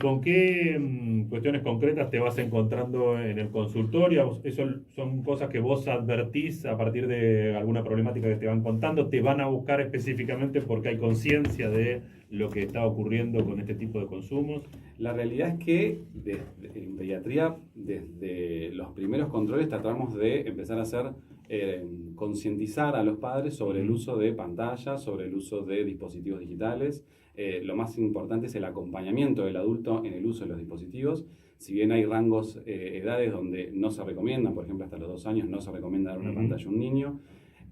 ¿Con qué cuestiones concretas te vas encontrando en el consultorio? ¿Eso son cosas que vos advertís a partir de alguna problemática que te van contando? ¿Te van a buscar específicamente porque hay conciencia de lo que está ocurriendo con este tipo de consumos? La realidad es que en pediatría, desde los primeros controles, tratamos de empezar a hacer concientizar a los padres sobre el uso de pantallas, sobre el uso de dispositivos digitales. Lo más importante es el acompañamiento del adulto en el uso de los dispositivos. Si bien hay rangos, edades donde no se recomiendan, por ejemplo, hasta los 2 años no se recomienda dar una pantalla a un niño.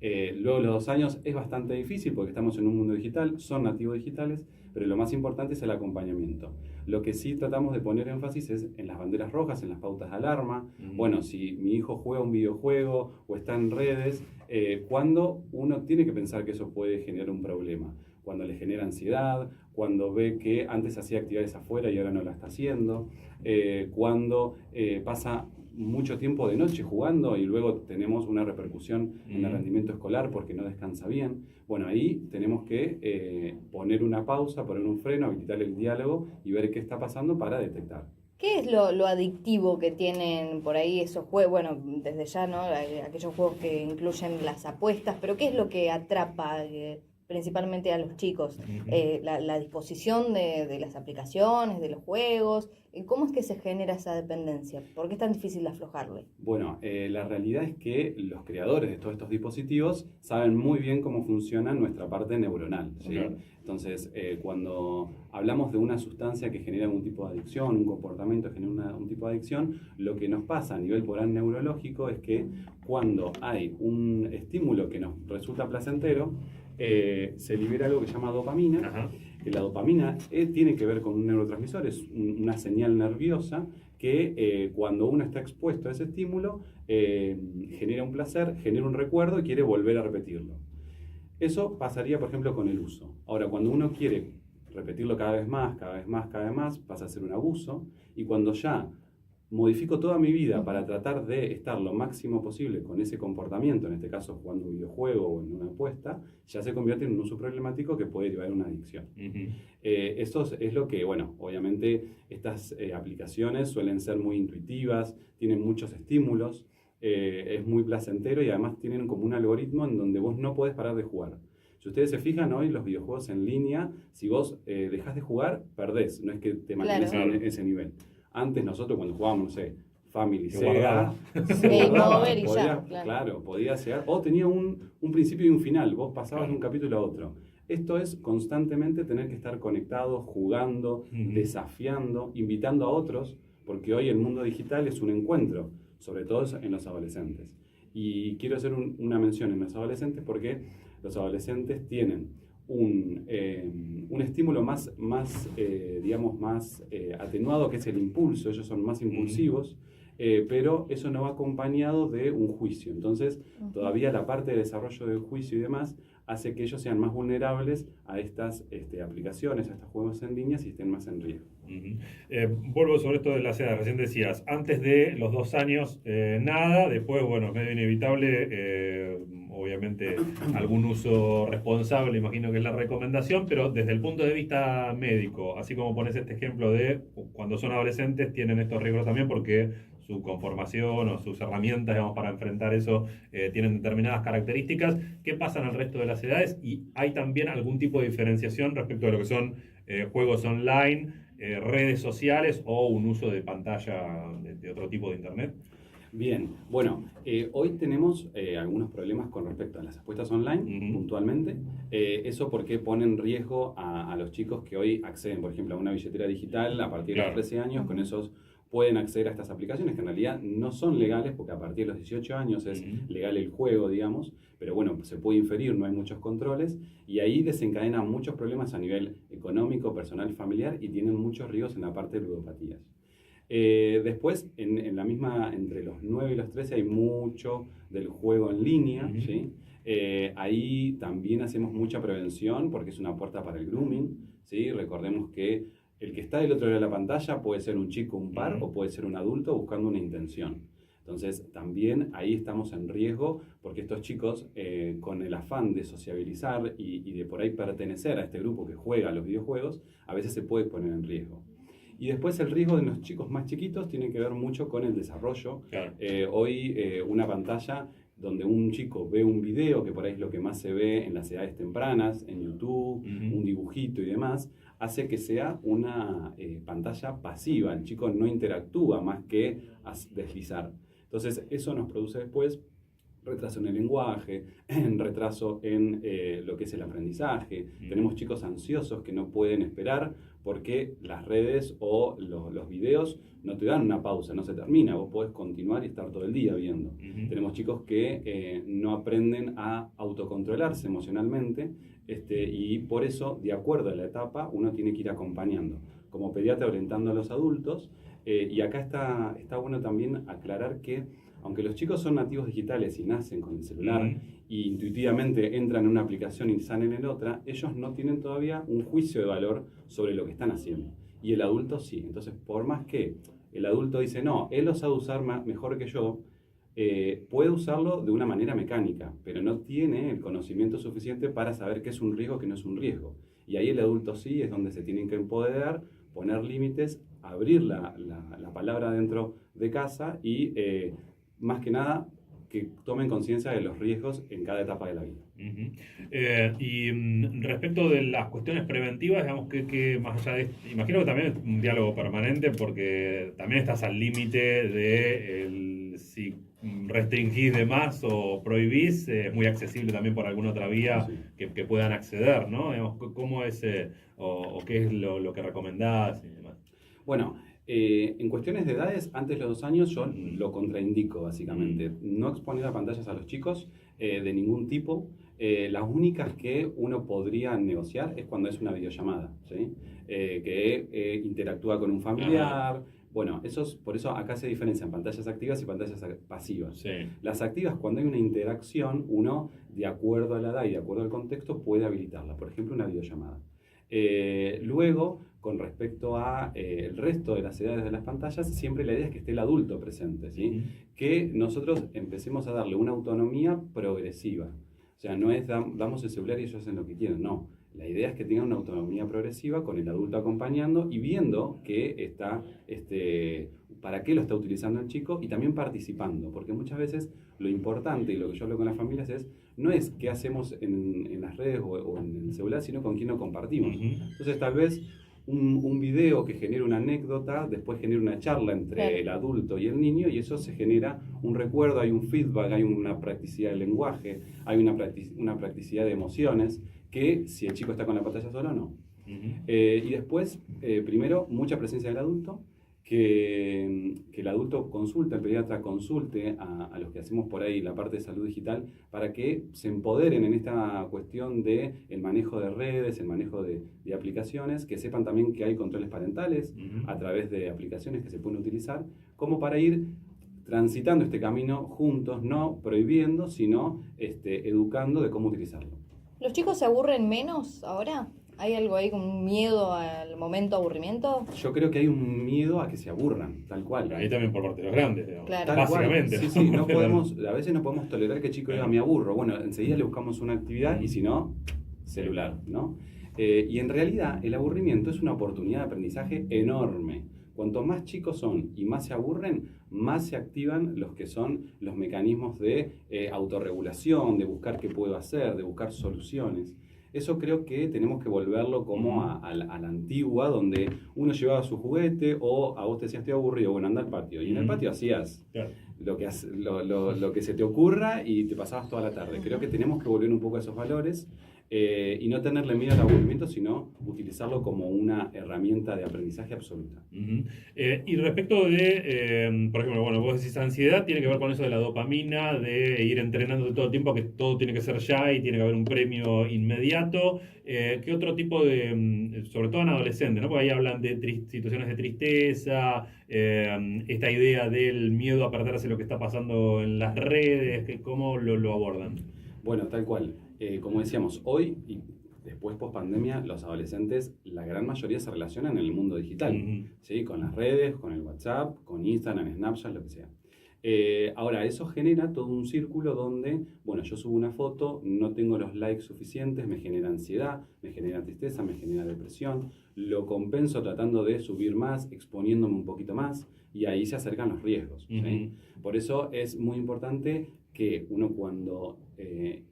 Luego de los 2 años es bastante difícil porque estamos en un mundo digital, son nativos digitales, pero lo más importante es el acompañamiento. Lo que sí tratamos de poner énfasis es en las banderas rojas, en las pautas de alarma. Bueno, si mi hijo juega un videojuego o está en redes, cuando uno tiene que pensar que eso puede generar un problema. Cuando le genera ansiedad, cuando ve que antes hacía actividades afuera y ahora no la está haciendo, cuando pasa mucho tiempo de noche jugando y luego tenemos una repercusión en el rendimiento escolar porque no descansa bien. Bueno, ahí tenemos que poner una pausa, poner un freno, habilitar el diálogo y ver qué está pasando para detectar. ¿Qué es lo adictivo que tienen por ahí esos juegos? Bueno, desde ya, ¿no? Aquellos juegos que incluyen las apuestas, pero ¿qué es lo que atrapa principalmente a los chicos? La disposición de las aplicaciones, de los juegos. ¿Cómo es que se genera esa dependencia? ¿Por qué es tan difícil aflojarle? Bueno, la realidad es que los creadores de todos estos dispositivos saben muy bien cómo funciona nuestra parte neuronal, ¿sí? Claro. Entonces, cuando hablamos de una sustancia que genera algún tipo de adicción, un comportamiento que genera un tipo de adicción, lo que nos pasa a nivel neurológico es que cuando hay un estímulo que nos resulta placentero, se libera algo que se llama dopamina. Ajá. Que la dopamina tiene que ver con un neurotransmisor, es una señal nerviosa que cuando uno está expuesto a ese estímulo, genera un placer, genera un recuerdo y quiere volver a repetirlo. Eso pasaría, por ejemplo, con el uso. Ahora, cuando uno quiere repetirlo cada vez más, cada vez más, cada vez más, pasa a ser un abuso. Y cuando ya modifico toda mi vida para tratar de estar lo máximo posible con ese comportamiento, en este caso jugando un videojuego o en una apuesta, ya se convierte en un uso problemático que puede llevar a una adicción. Eso es lo que, bueno, obviamente estas aplicaciones suelen ser muy intuitivas, tienen muchos estímulos, es muy placentero y además tienen como un algoritmo en donde vos no podés parar de jugar. Si ustedes se fijan hoy, los videojuegos en línea, si vos dejás de jugar, perdés, no es que te mantenés Claro. en ese nivel. Antes nosotros cuando jugábamos, no sé, Family, Que Sega, guardaba. se Game guardaba, over y ya, podía, claro. claro, podía ser, o tenía un principio y un final, vos pasabas de un capítulo a otro. Esto es constantemente tener que estar conectado, jugando, desafiando, invitando a otros, porque hoy el mundo digital es un encuentro, sobre todo en los adolescentes. Y quiero hacer una mención en los adolescentes porque los adolescentes tienen un estímulo digamos, más atenuado, que es el impulso. Ellos son más impulsivos, pero eso no va acompañado de un juicio. Entonces, todavía la parte de desarrollo del juicio y demás hace que ellos sean más vulnerables a estas aplicaciones, a estos juegos en línea y estén más en riesgo. Vuelvo sobre esto de las edades. Recién decías, antes de los 2 años, nada. Después, bueno, medio inevitable, obviamente, algún uso responsable, imagino que es la recomendación, pero desde el punto de vista médico, así como pones este ejemplo de cuando son adolescentes, tienen estos riesgos también porque su conformación o sus herramientas, digamos, para enfrentar eso tienen determinadas características. ¿Qué pasa en el resto de las edades? Y hay también algún tipo de diferenciación respecto a lo que son juegos online, redes sociales o un uso de pantalla de otro tipo de internet. Bien, bueno, hoy tenemos algunos problemas con respecto a las apuestas online, puntualmente. Eso porque pone en riesgo a los chicos que hoy acceden, por ejemplo, a una billetera digital a partir de los 13 años. Con esos pueden acceder a estas aplicaciones que en realidad no son legales porque a partir de los 18 años es legal el juego, digamos, pero bueno, se puede inferir, no hay muchos controles y ahí desencadenan muchos problemas a nivel económico, personal, familiar y tienen muchos riesgos en la parte de ludopatías. Después, en la misma, entre los 9 y los 13 hay mucho del juego en línea, ¿sí? Ahí también hacemos mucha prevención porque es una puerta para el grooming, ¿sí? Recordemos que el que está del otro lado de la pantalla puede ser un chico, un par, o puede ser un adulto buscando una intención. Entonces, también ahí estamos en riesgo porque estos chicos, con el afán de sociabilizar y de por ahí pertenecer a este grupo que juega a los videojuegos, a veces se puede poner en riesgo. Y después el riesgo de los chicos más chiquitos tiene que ver mucho con el desarrollo. Claro. Hoy una pantalla donde un chico ve un video, que por ahí es lo que más se ve en las edades tempranas, en YouTube, un dibujito y demás, hace que sea una pantalla pasiva. El chico no interactúa más que deslizar. Entonces eso nos produce después retraso en el lenguaje, retraso en lo que es el aprendizaje. Tenemos chicos ansiosos que no pueden esperar porque las redes o los videos no te dan una pausa, no se termina. Vos podés continuar y estar todo el día viendo. Tenemos chicos que no aprenden a autocontrolarse emocionalmente y por eso, de acuerdo a la etapa, uno tiene que ir acompañando. Como pediatra orientando a los adultos. Y acá está bueno también aclarar que aunque los chicos son nativos digitales y nacen con el celular y intuitivamente entran en una aplicación y salen en otra, ellos no tienen todavía un juicio de valor sobre lo que están haciendo. Y el adulto sí. Entonces, por más que el adulto dice, no, él lo sabe usar mejor que yo, puede usarlo de una manera mecánica, pero no tiene el conocimiento suficiente para saber qué es un riesgo, qué no es un riesgo. Y ahí el adulto sí es donde se tienen que empoderar, poner límites, abrir la palabra dentro de casa y más que nada que tomen conciencia de los riesgos en cada etapa de la vida. Respecto de las cuestiones preventivas, digamos que más allá de esto, imagino que también es un diálogo permanente porque también estás al límite de si restringís de más o prohibís, es muy accesible también por alguna otra vía que puedan acceder, ¿no? Digamos, ¿cómo es o qué es lo que recomendás y demás? Bueno, en cuestiones de edades, antes de los 2 años yo lo contraindico básicamente. No exponer a pantallas a los chicos de ningún tipo. Las únicas que uno podría negociar es cuando es una videollamada, ¿sí? Que interactúa con un familiar. Bueno, por eso acá se diferencian pantallas activas y pantallas pasivas. Sí. Las activas, cuando hay una interacción, uno, de acuerdo a la edad y de acuerdo al contexto, puede habilitarla. Por ejemplo, una videollamada. Luego, con respecto a el resto de las edades de las pantallas, siempre la idea es que esté el adulto presente, ¿sí? Que nosotros empecemos a darle una autonomía progresiva. O sea, no es damos el celular y ellos hacen lo que quieren, no. La idea es que tengan una autonomía progresiva con el adulto acompañando y viendo que está, para qué lo está utilizando el chico y también participando, porque muchas veces lo importante y lo que yo hablo con las familias no es qué hacemos en las redes o en el celular, sino con quién lo compartimos. Entonces tal vez un video que genere una anécdota, después genera una charla entre el adulto y el niño y eso se genera un recuerdo, hay un feedback, hay una practicidad del lenguaje, hay una practicidad de emociones que si el chico está con la pantalla sola, no. Y después, primero, mucha presencia del adulto, que el adulto consulte, el pediatra consulte a los que hacemos por ahí la parte de salud digital para que se empoderen en esta cuestión de el manejo de redes, el manejo de aplicaciones, que sepan también que hay controles parentales a través de aplicaciones que se pueden utilizar, como para ir transitando este camino juntos, no prohibiendo, sino educando de cómo utilizarlo. ¿Los chicos se aburren menos ahora? ¿Hay algo ahí, como un miedo al momento aburrimiento? Yo creo que hay un miedo a que se aburran, tal cual. Ahí también por parte de los grandes, digamos. Claro. Tal Básicamente. cual. Sí, no podemos, a veces no podemos tolerar que el chico diga me aburro. Bueno, enseguida le buscamos una actividad y si no, celular, ¿no? Y en realidad el aburrimiento es una oportunidad de aprendizaje enorme. Cuanto más chicos son y más se aburren, más se activan los que son los mecanismos de autorregulación, de buscar qué puedo hacer, de buscar soluciones. Eso creo que tenemos que volverlo como a la antigua, donde uno llevaba su juguete o a vos te decías estoy aburrido, bueno, anda al patio. Y en el patio hacías lo que se te ocurra y te pasabas toda la tarde. Creo que tenemos que volver un poco a esos valores y no tenerle miedo al aburrimiento, sino utilizarlo como una herramienta de aprendizaje absoluta. Y respecto de, por ejemplo, bueno, vos decís ansiedad, tiene que ver con eso de la dopamina, de ir entrenando todo el tiempo, que todo tiene que ser ya y tiene que haber un premio inmediato. ¿Qué otro tipo de, sobre todo en adolescentes, ¿no? Porque ahí hablan de situaciones de tristeza, esta idea del miedo a perderse lo que está pasando en las redes, ¿cómo lo abordan? Bueno, tal cual. Como decíamos, hoy y después post pandemia, los adolescentes, la gran mayoría se relacionan en el mundo digital, ¿sí? Con las redes, con el WhatsApp, con Instagram, Snapchat, lo que sea. Ahora, eso genera todo un círculo donde, bueno, yo subo una foto, no tengo los likes suficientes, me genera ansiedad, me genera tristeza, me genera depresión, lo compenso tratando de subir más, exponiéndome un poquito más, y ahí se acercan los riesgos. ¿Sí? Por eso es muy importante que uno cuando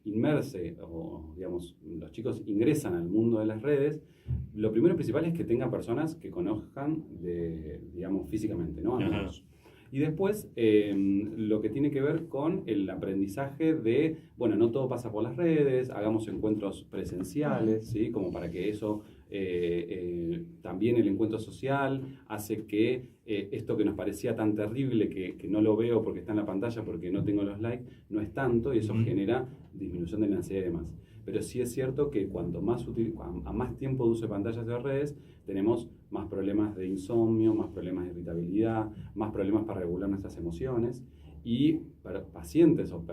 inmerse, o digamos, los chicos ingresan al mundo de las redes, lo primero principal es que tengan personas que conozcan, digamos, físicamente, ¿no? Amigos. Y después, lo que tiene que ver con el aprendizaje de, bueno, no todo pasa por las redes, hagamos encuentros presenciales, ¿sí? Como para que eso, también el encuentro social hace que esto que nos parecía tan terrible, que no lo veo porque está en la pantalla, porque no tengo los likes, no es tanto, y eso genera disminución de la ansiedad y demás. Pero sí es cierto que a más tiempo de uso de pantallas de redes, tenemos más problemas de insomnio, más problemas de irritabilidad, más problemas para regular nuestras emociones. Y para pacientes o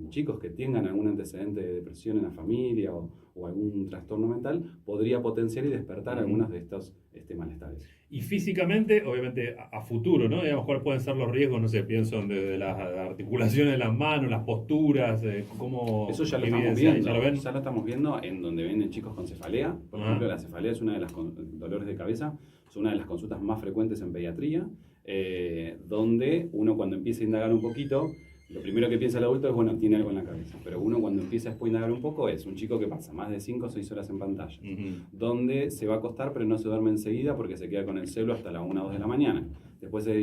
chicos que tengan algún antecedente de depresión en la familia o algún trastorno mental, podría potenciar y despertar algunos de estos malestares. Y físicamente, obviamente, a futuro, ¿no? Digamos, ¿cuáles pueden ser los riesgos? No sé, pienso desde las articulaciones de las manos, las posturas, cómo... Eso ya lo estamos viendo, ya lo estamos viendo en donde vienen chicos con cefalea. Por ejemplo, la cefalea es una de las dolores de cabeza, es una de las consultas más frecuentes en pediatría, donde uno cuando empieza a indagar un poquito, lo primero que piensa el adulto es, bueno, tiene algo en la cabeza, pero uno cuando empieza después a indagar un poco es un chico que pasa más de 5 o 6 horas en pantalla, donde se va a acostar pero no se duerme enseguida porque se queda con el celu hasta las 1 o 2 de la mañana, después se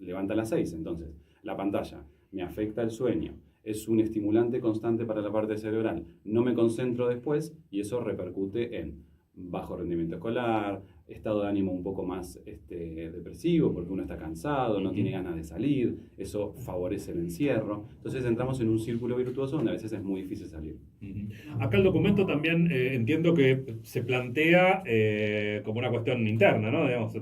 levanta a las 6, entonces la pantalla me afecta el sueño, es un estimulante constante para la parte cerebral, no me concentro después y eso repercute en bajo rendimiento escolar, estado de ánimo un poco más depresivo porque uno está cansado, no tiene ganas de salir, eso favorece el encierro. Entonces entramos en un círculo virtuoso donde a veces es muy difícil salir. Acá el documento también entiendo que se plantea como una cuestión interna, ¿no? Digamos,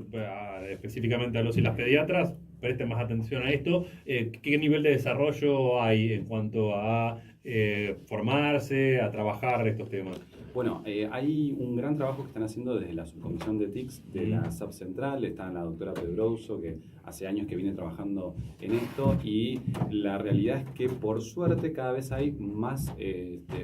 específicamente a los y las pediatras, presten más atención a esto. ¿Qué nivel de desarrollo hay en cuanto a formarse, a trabajar estos temas? Bueno, hay un gran trabajo que están haciendo desde la subcomisión de TICS de la SAP Central. Está la doctora Pedroso, que hace años que viene trabajando en esto, y la realidad es que por suerte cada vez hay más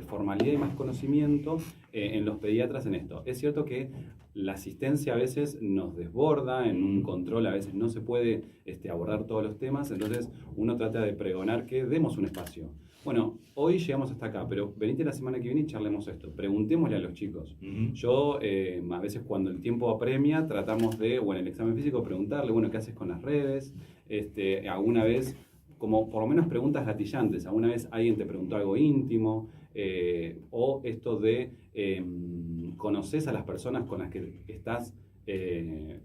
formalidad y más conocimiento en los pediatras en esto. Es cierto que la asistencia a veces nos desborda, en un control a veces no se puede abordar todos los temas, entonces uno trata de pregonar que demos un espacio. Bueno, hoy llegamos hasta acá, pero venite la semana que viene y charlemos esto. Preguntémosle a los chicos. Yo, a veces cuando el tiempo apremia, tratamos de, bueno, el examen físico, preguntarle, bueno, ¿qué haces con las redes? Alguna vez, como por lo menos preguntas gatillantes, alguna vez alguien te preguntó algo íntimo, o esto de conoces a las personas con las que estás,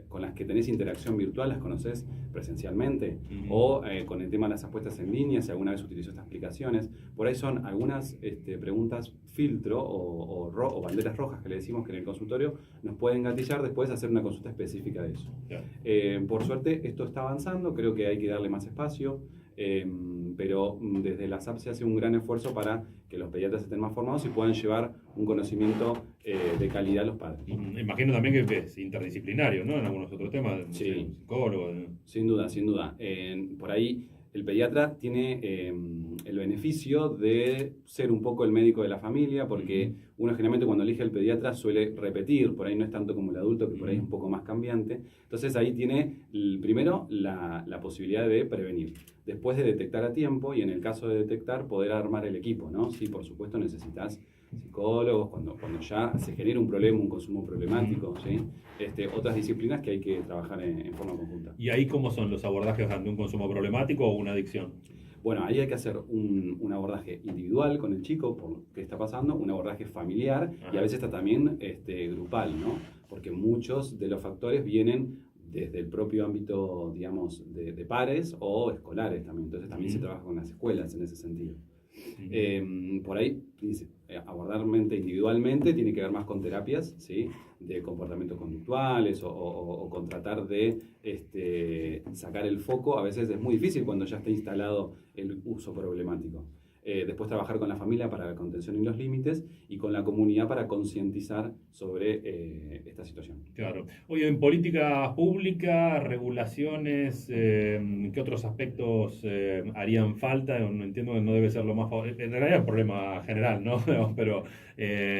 con las que tenés interacción virtual, las conoces presencialmente, o con el tema de las apuestas en línea, si alguna vez utilizó estas aplicaciones. Por ahí son algunas preguntas filtro o banderas rojas que le decimos que en el consultorio nos pueden gatillar después hacer una consulta específica de eso. Por suerte esto está avanzando, creo que hay que darle más espacio, pero desde la SAP se hace un gran esfuerzo para que los pediatras estén más formados y puedan llevar un conocimiento de calidad a los padres. Imagino también que es interdisciplinario, ¿no? En algunos otros temas, sí. Psicólogo. Sin duda, sin duda. Por ahí el pediatra tiene el beneficio de ser un poco el médico de la familia, porque uno generalmente cuando elige al pediatra suele repetir, por ahí no es tanto como el adulto, que por ahí es un poco más cambiante. Entonces ahí tiene primero la posibilidad de prevenir, después de detectar a tiempo y en el caso de detectar poder armar el equipo, ¿no? Sí, por supuesto necesitas psicólogos, cuando ya se genera un problema, un consumo problemático, ¿sí? Otras disciplinas que hay que trabajar en forma conjunta. ¿Y ahí cómo son los abordajes ante un consumo problemático o una adicción? Bueno, ahí hay que hacer un abordaje individual con el chico, por qué está pasando, un abordaje familiar y a veces está también grupal, ¿no? Porque muchos de los factores vienen desde el propio ámbito, digamos, de pares o escolares también. Entonces también se trabaja con las escuelas en ese sentido. Por ahí, abordar mente individualmente tiene que ver más con terapias, ¿sí? De comportamientos conductuales o con tratar de sacar el foco. A veces es muy difícil cuando ya está instalado el uso problemático. Después trabajar con la familia para la contención y los límites y con la comunidad para concientizar sobre esta situación. Claro. Oye, en política pública, regulaciones, ¿qué otros aspectos harían falta? Entiendo que no debe ser lo más favorable. En realidad es un problema general, ¿no? Pero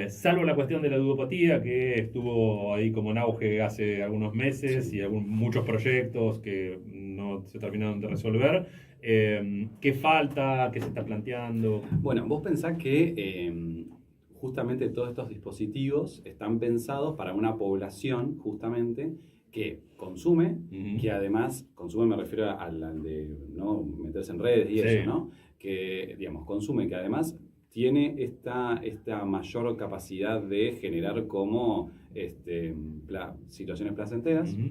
salvo la cuestión de la ludopatía, que estuvo ahí como en auge hace algunos meses Sí. y muchos proyectos que no se terminaron de resolver. ¿Qué falta? ¿Qué se está planteando? Bueno, vos pensás que justamente todos estos dispositivos están pensados para una población justamente que consume, que además, consume me refiero al de no meterse en redes y Sí. eso, ¿no? Que, digamos, consume, que además tiene esta mayor capacidad de generar como situaciones placenteras. Ujú.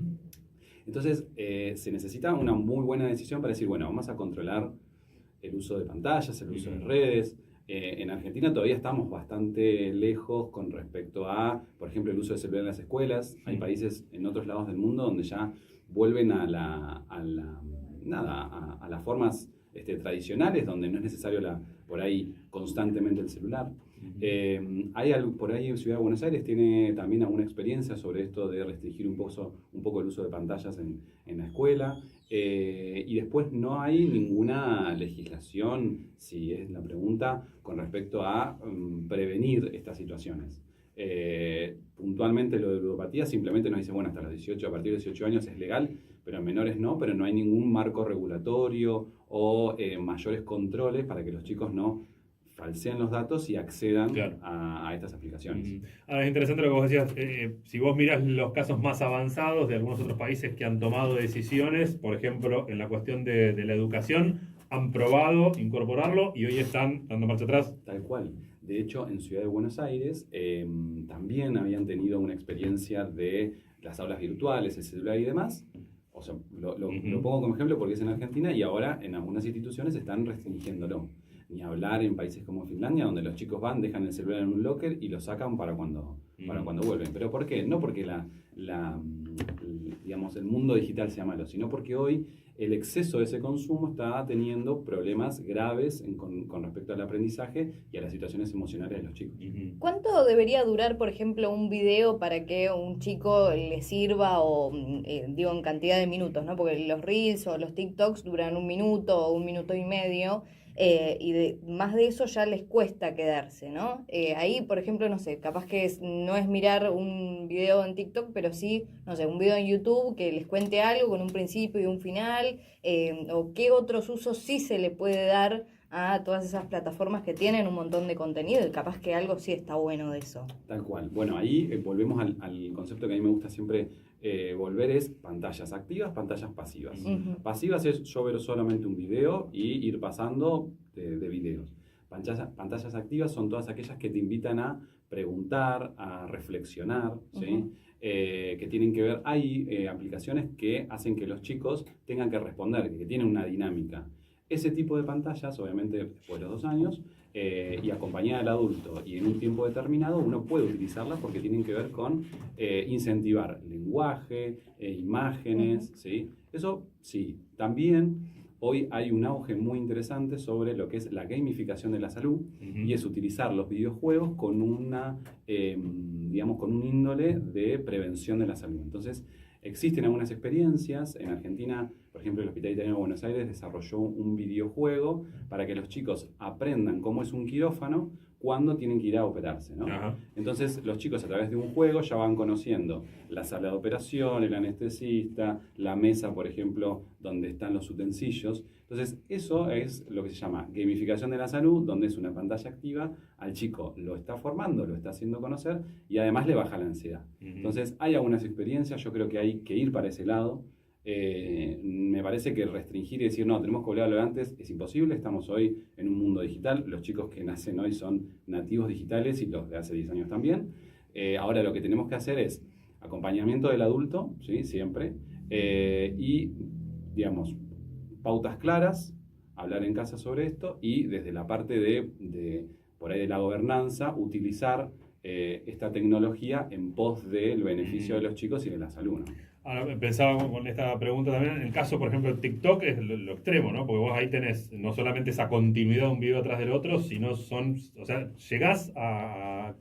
Entonces, se necesita una muy buena decisión para decir, bueno, vamos a controlar el uso de pantallas, el uso de redes. En Argentina todavía estamos bastante lejos con respecto a, por ejemplo, el uso de celular en las escuelas. Hay países en otros lados del mundo donde ya vuelven a las formas tradicionales, donde no es necesario por ahí constantemente el celular. Hay algo, por ahí en Ciudad de Buenos Aires tiene también alguna experiencia sobre esto de restringir un poco el uso de pantallas en la escuela. Y después no hay ninguna legislación, si es la pregunta, con respecto a prevenir estas situaciones. Puntualmente lo de ludopatía simplemente nos dice, bueno, hasta los 18, a partir de 18 años es legal, pero en menores no, pero no hay ningún marco regulatorio o mayores controles para que los chicos no falseen los datos y accedan Claro. a estas aplicaciones. Ahora es interesante lo que vos decías, si vos mirás los casos más avanzados de algunos otros países que han tomado decisiones, por ejemplo, en la cuestión de la educación, han probado incorporarlo y hoy están dando marcha atrás. Tal cual. De hecho, en Ciudad de Buenos Aires también habían tenido una experiencia de las aulas virtuales, el celular y demás. O sea, lo pongo como ejemplo porque es en Argentina y ahora en algunas instituciones están restringiéndolo. Ni hablar en países como Finlandia, donde los chicos van, dejan el celular en un locker y lo sacan para cuando vuelven. ¿Pero por qué? No porque digamos, el mundo digital sea malo, sino porque hoy el exceso de ese consumo está teniendo problemas graves con respecto al aprendizaje y a las situaciones emocionales de los chicos. ¿Cuánto debería durar, por ejemplo, un video para que un chico le sirva o, digo, en cantidad de minutos, ¿no? Porque los Reels o los TikToks duran 1 minuto o 1 minuto y medio. Y más de eso ya les cuesta quedarse, ¿no? Ahí, por ejemplo, no sé, capaz que no es mirar un video en TikTok, pero sí, no sé, un video en YouTube que les cuente algo con un principio y un final, o qué otros usos sí se le puede dar a todas esas plataformas que tienen un montón de contenido y capaz que algo sí está bueno de eso. Tal cual. Bueno, ahí volvemos al concepto que a mí me gusta siempre volver, es pantallas activas, pantallas pasivas. Uh-huh. Pasivas es yo ver solamente un video y ir pasando de videos. Pantallas activas son todas aquellas que te invitan a preguntar, a reflexionar, ¿sí? Uh-huh. Que tienen que ver, hay aplicaciones que hacen que los chicos tengan que responder, que tienen una dinámica. Ese tipo de pantallas, obviamente después de los 2 años, y acompañada del adulto y en un tiempo determinado, uno puede utilizarlas porque tienen que ver con incentivar lenguaje, imágenes, Uh-huh. ¿sí? Eso sí. También hoy hay un auge muy interesante sobre lo que es la gamificación de la salud y es utilizar los videojuegos con digamos, con un índole de prevención de la salud. Entonces, existen algunas experiencias. En Argentina, por ejemplo, el Hospital Italiano de Buenos Aires desarrolló un videojuego para que los chicos aprendan cómo es un quirófano cuando tienen que ir a operarse, ¿no? Ajá. Entonces, los chicos a través de un juego ya van conociendo la sala de operación, el anestesista, la mesa, por ejemplo, donde están los utensilios. Entonces, eso es lo que se llama gamificación de la salud, donde es una pantalla activa, al chico lo está formando, lo está haciendo conocer y además le baja la ansiedad. Entonces, hay algunas experiencias, yo creo que hay que ir para ese lado. Me parece que restringir y decir, no, tenemos que volver a lo de antes, es imposible. Estamos hoy en un mundo digital. Los chicos que nacen hoy son nativos digitales y los de hace 10 años también. Ahora lo que tenemos que hacer es acompañamiento del adulto, ¿sí? Siempre, y, digamos, pautas claras, hablar en casa sobre esto y desde la parte por ahí de la gobernanza, utilizar esta tecnología en pos del beneficio de los chicos y de la salud, ¿no? Ahora pensaba con esta pregunta también, en el caso, por ejemplo, de TikTok es lo extremo, ¿no? Porque vos ahí tenés no solamente esa continuidad de un video atrás del otro, sino o sea, llegás a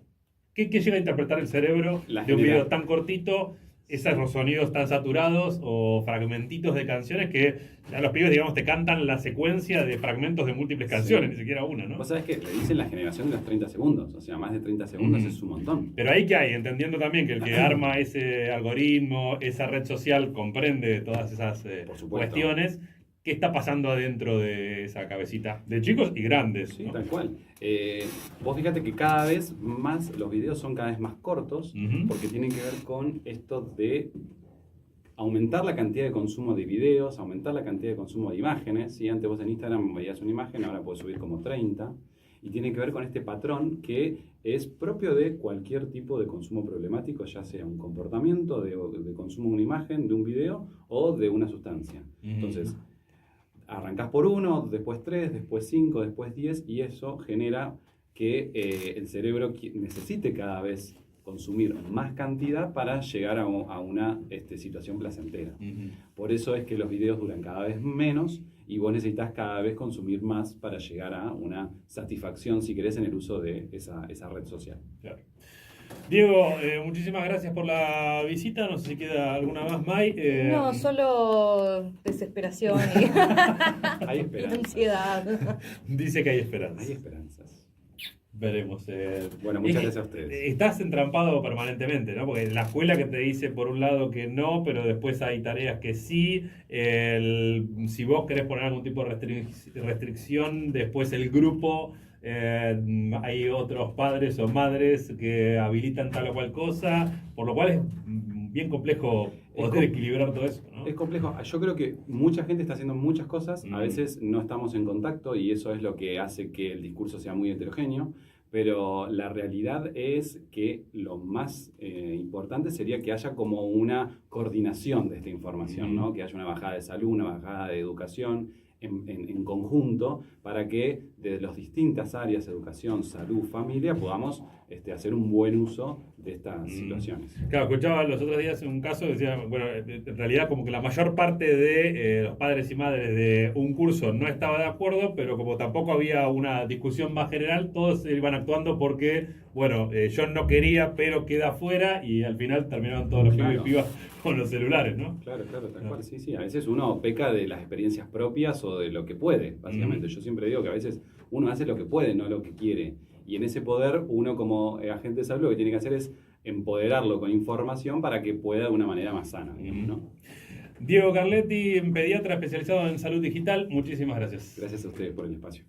¿Qué llega a interpretar el cerebro La de un genera- video tan cortito? Esos sonidos tan saturados o fragmentitos de canciones que a los pibes, digamos, te cantan la secuencia de fragmentos de múltiples canciones, Sí. ni siquiera una, ¿no? Vos sabés que le dicen la generación de los 30 segundos, o sea, más de 30 segundos Ujú. es un montón. Pero ahí que hay, entendiendo también que el que arma ese algoritmo, esa red social, comprende todas esas Por supuesto. cuestiones, ¿qué está pasando adentro de esa cabecita? De chicos y grandes, Sí, ¿no? tal cual. Vos fíjate que cada vez más, los videos son cada vez más cortos, Ujú. porque tienen que ver con esto de aumentar la cantidad de consumo de videos, aumentar la cantidad de consumo de imágenes. ¿Sí? Antes vos en Instagram veías una imagen, ahora puedes subir como 30. Y tiene que ver con este patrón que es propio de cualquier tipo de consumo problemático, ya sea un comportamiento de consumo de una imagen, de un video o de una sustancia. Ujú. Entonces, arrancás por 1, después 3, después 5, después 10 y eso genera que el cerebro necesite cada vez consumir más cantidad para llegar a una situación placentera. Ujú. Por eso es que los videos duran cada vez menos y vos necesitas cada vez consumir más para llegar a una satisfacción, si querés, en el uso de esa red social. Claro. Diego, muchísimas gracias por la visita. No sé si queda alguna más, May. No, solo desesperación Hay y esperanzas. ansiedad. Dice que hay esperanza. Hay esperanzas. Veremos. Bueno, muchas gracias a ustedes. Estás entrampado permanentemente, ¿no? Porque la escuela que te dice por un lado que no, pero después hay tareas que sí. Si vos querés poner algún tipo de restricción, después el grupo, hay otros padres o madres que habilitan tal o cual cosa, por lo cual es bien complejo poder equilibrar todo eso, ¿no? Es complejo. Yo creo que mucha gente está haciendo muchas cosas. Mm. A veces no estamos en contacto y eso es lo que hace que el discurso sea muy heterogéneo. Pero la realidad es que lo más importante sería que haya como una coordinación de esta información, ¿no? Que haya una bajada de salud, una bajada de educación en conjunto para que desde las distintas áreas, educación, salud, familia, podamos hacer un buen uso de estas situaciones. Claro, escuchaba los otros días un caso, decía, bueno, en realidad como que la mayor parte de los padres y madres de un curso no estaba de acuerdo, pero como tampoco había una discusión más general, todos iban actuando porque, bueno, yo no quería, pero queda afuera, y al final terminaron todos los pibes y pibas con los celulares, ¿no? Claro, tal cual, sí, sí. A veces uno peca de las experiencias propias o de lo que puede, básicamente. Yo siempre digo que a veces uno hace lo que puede, no lo que quiere. Y en ese poder, uno como agente de salud lo que tiene que hacer es empoderarlo con información para que pueda de una manera más sana, digamos, ¿no? Diego Carletti, pediatra especializado en salud digital, muchísimas gracias. Gracias a ustedes por el espacio.